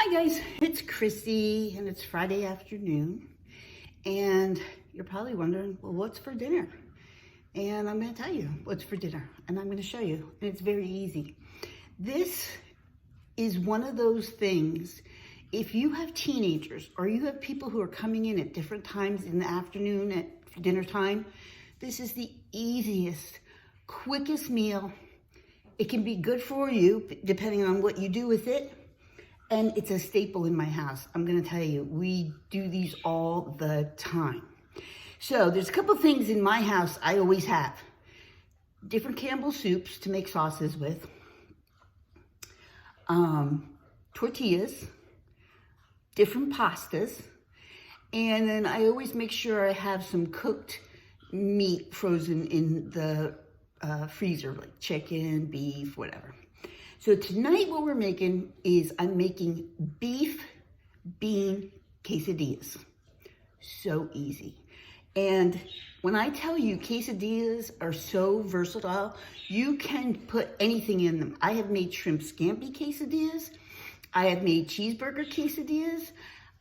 Hi guys, it's Chrissy and it's Friday afternoon and you're probably wondering, well, what's for dinner? And I'm going to tell you what's for dinner and I'm going to show you, and it's very easy. This is one of those things, if you have teenagers or you have people who are coming in at different times in the afternoon at dinner time, this is the easiest, quickest meal. It can be good for you depending on what you do with it. And it's a staple in my house. I'm gonna tell you, we do these all the time. So there's a couple things in my house I always have. Different Campbell soups to make sauces with. Tortillas, different pastas. And then I always make sure I have some cooked meat frozen in the freezer, like chicken, beef, whatever. So tonight what we're making is I'm making beef bean quesadillas. So easy. And when I tell you quesadillas are so versatile, you can put anything in them. I have made shrimp scampi quesadillas. I have made cheeseburger quesadillas.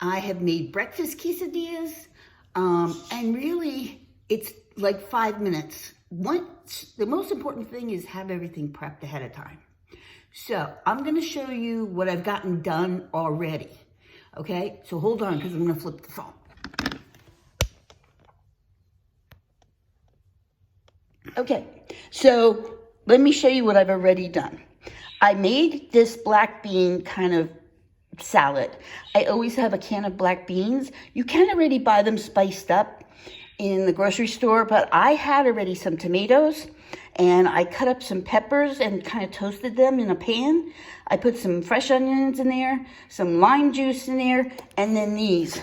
I have made breakfast quesadillas. And really, it's like 5 minutes. The most important thing is have everything prepped ahead of time. So I'm going to show you what I've gotten done already. Okay, so hold on because I'm going to flip the phone. Okay, so let me show you what I've already done. I made this black bean kind of salad. I always have a can of black beans. You can already buy them spiced up in the grocery store, but I had already some tomatoes. And I cut up some peppers and kind of toasted them in a pan. I put some fresh onions in there, some lime juice in there, and then these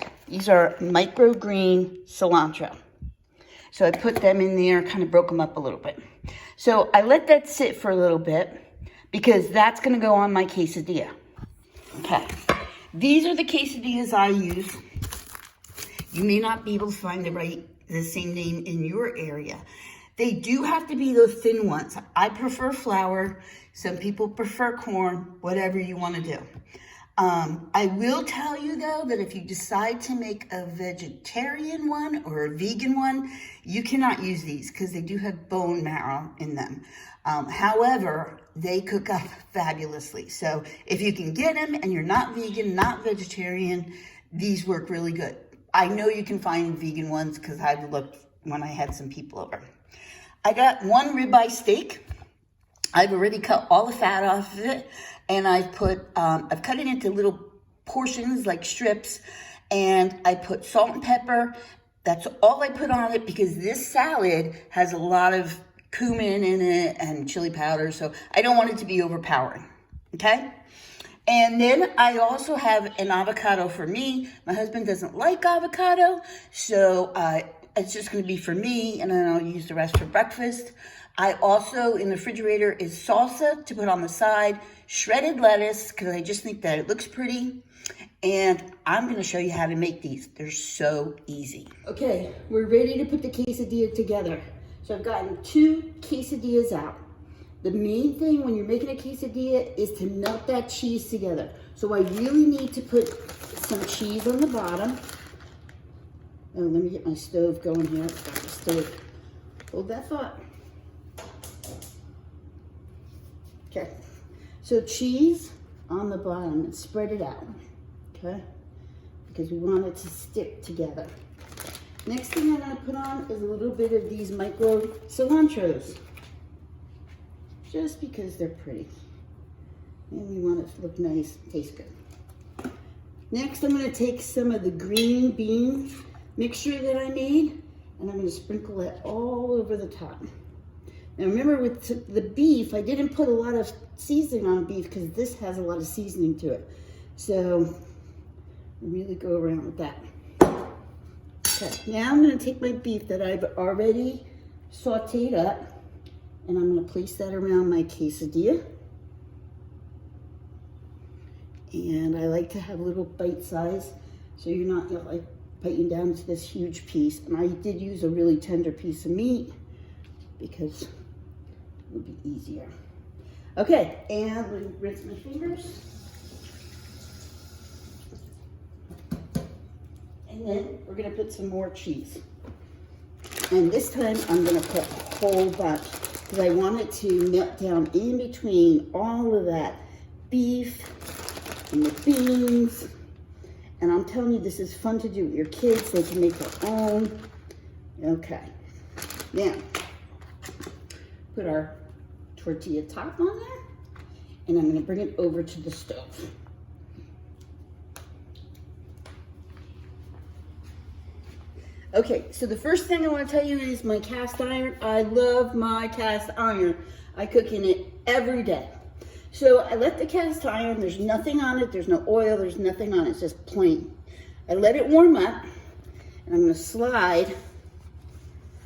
are microgreen cilantro. So I put them in there, kind of broke them up a little bit. So I let that sit for a little bit because that's gonna go on my quesadilla. Okay, these are the quesadillas I use. You may not be able to find the same name in your area. They do have to be those thin ones. I prefer flour. Some people prefer corn, whatever you want to do. I will tell you though that if you decide to make a vegetarian one or a vegan one, you cannot use these because they do have bone marrow in them. However, they cook up fabulously. So if you can get them and you're not vegan, not vegetarian, these work really good. I know you can find vegan ones because I've looked when I had some people over. I got one ribeye steak. I've already cut all the fat off of it, and I've cut it into little portions like strips, and I put salt and pepper. That's all I put on it because this salad has a lot of cumin in it and chili powder, so I don't want it to be overpowering, okay? And then I also have an avocado for me. My husband doesn't like avocado, so it's just going to be for me, and then I'll use the rest for breakfast. I also, in the refrigerator, is salsa to put on the side, shredded lettuce, because I just think that it looks pretty. And I'm going to show you how to make these. They're so easy. Okay, we're ready to put the quesadilla together. So I've gotten 2 quesadillas out. The main thing when you're making a quesadilla is to melt that cheese together. So I really need to put some cheese on the bottom. Oh, let me get my stove going here. Got the stove. Hold that thought. Okay. So cheese on the bottom and spread it out. Okay. Because we want it to stick together. Next thing I'm going to put on is a little bit of these micro cilantros. Just because they're pretty. And we want it to look nice, taste good. Next, I'm going to take some of the green bean mixture that I made, and I'm going to sprinkle that all over the top. Now remember with the beef, I didn't put a lot of seasoning on beef because this has a lot of seasoning to it. So really go around with that. Okay, now I'm going to take my beef that I've already sauteed up, and I'm going to place that around my quesadilla. And I like to have a little bite size so you're not like biting down into this huge piece. And I did use a really tender piece of meat because it would be easier. Okay, and let me rinse my fingers. And then we're gonna put some more cheese. And this time I'm gonna put a whole bunch because I want it to melt down in between all of that beef and the beans. And I'm telling you, this is fun to do with your kids. They can make their own. Okay. Now, put our tortilla top on there. And I'm gonna bring it over to the stove. Okay, so the first thing I want to tell you is my cast iron. I love my cast iron. I cook in it every day. So I let the cast iron, there's nothing on it, there's no oil, there's nothing on it, it's just plain. I let it warm up, and I'm going to slide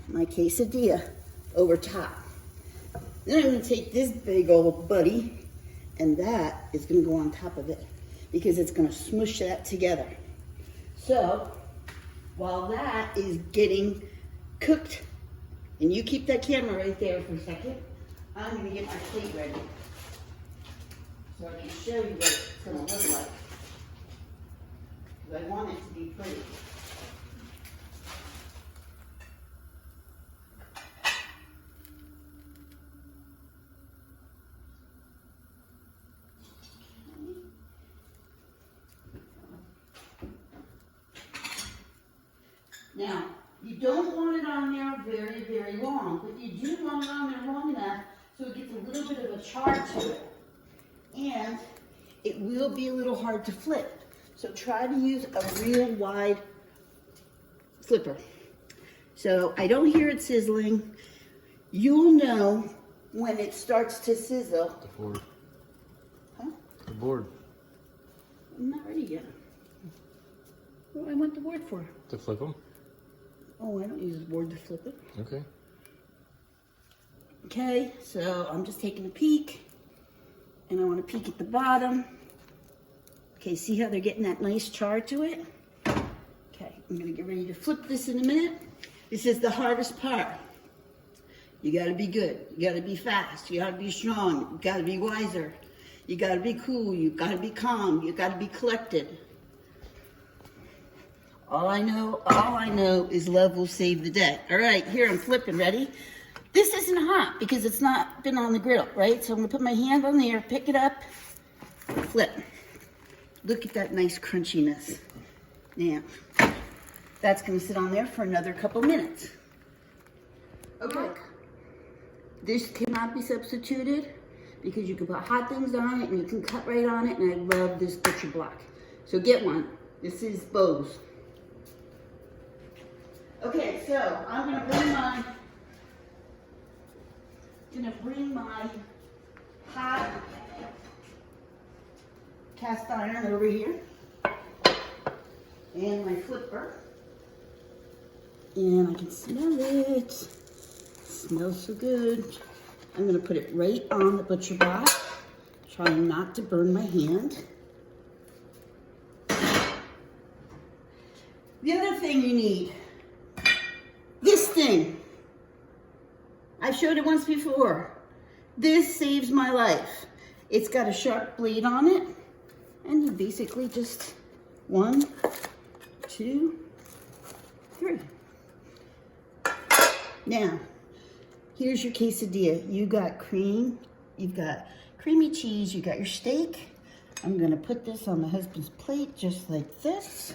my quesadilla over top. Then I'm going to take this big old buddy, and that is going to go on top of it, because it's going to smush that together. So, while that is getting cooked, and you keep that camera right there for a second, I'm going to get my plate ready so I can show you what it's going to look like. Because I want it to be pretty. Now, you don't want it on there very, very long, but you do want it on there long enough so it gets a little bit of a char to it. And it will be a little hard to flip. So try to use a real wide flipper. So I don't hear it sizzling. You'll know when it starts to sizzle. The board. Huh? The board. I'm not ready yet. What do I want the board for? To flip them? Oh, I don't use the board to flip it. Okay. Okay, so I'm just taking a peek, and I want to peek at the bottom. Okay, see how they're getting that nice char to it? Okay, I'm going to get ready to flip this in a minute. This is the hardest part. You got to be good. You got to be fast. You got to be strong. You got to be wiser. You got to be cool. You got to be calm. You got to be collected. All I know is love will save the day. All right, here I'm flipping, ready? This isn't hot because it's not been on the grill, right? So I'm gonna put my hand on there, pick it up, flip. Look at that nice crunchiness. Now, that's gonna sit on there for another couple minutes. Okay, this cannot be substituted because you can put hot things on it and you can cut right on it, and I love this butcher block. So get one. This is Bose. Okay, so I'm gonna bring my hot cast iron over here and my flipper, and I can smell it. It smells so good. I'm gonna put it right on the butcher block, trying not to burn my hand. The other thing you need, this thing. I showed it once before. This saves my life. It's got a sharp blade on it, and you basically just 1, 2, 3. Now, here's your quesadilla. You got cream, you've got creamy cheese, you got your steak. I'm gonna put this on my husband's plate just like this.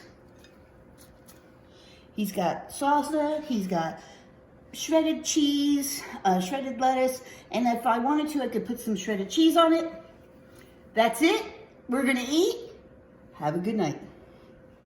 He's got salsa, he's got shredded cheese, shredded lettuce, and if I wanted to, I could put some shredded cheese on it. That's it. We're gonna eat. Have a good night.